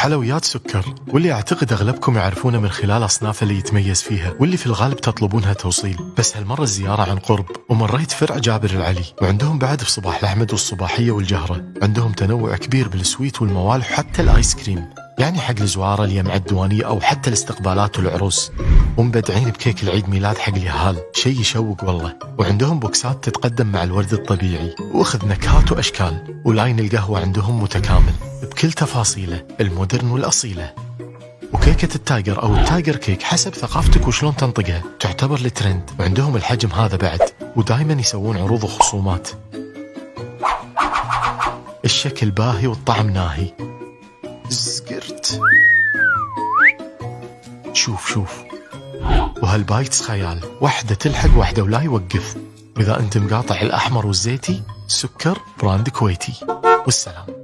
حلويات سكر، واللي أعتقد أغلبكم يعرفونه من خلال أصنافه اللي يتميز فيها، واللي في الغالب تطلبونها توصيل. بس هالمرة الزيارة عن قرب، ومريت فرع جابر العلي، وعندهم بعد في صباح الأحمد والصباحية والجهرة. عندهم تنوع كبير بالسويت والموالح وحتى الآيس كريم، يعني حق الزوارة اللي مع الديوانية أو حتى الاستقبالات والعروس. ومبدعين بكيك العيد ميلاد حق اليهال، شيء يشوق والله. وعندهم بوكسات تتقدم مع الورد الطبيعي، واخذ نكهات وأشكال. ولاين القهوة عندهم متكامل بكل تفاصيله المودرن والأصيلة. وكيكة التايجر أو التايجر كيك حسب ثقافتك وشلون تنطقها تعتبر الترند، وعندهم الحجم هذا بعد، ودايما يسوون عروض وخصومات. الشكل باهي والطعم ناهي. زقرت. شوف وهالبايتس خيال، واحدة تلحق واحدة ولا يوقف. وإذا أنت مقاطع الأحمر والزيتي، سكر براند كويتي. والسلام.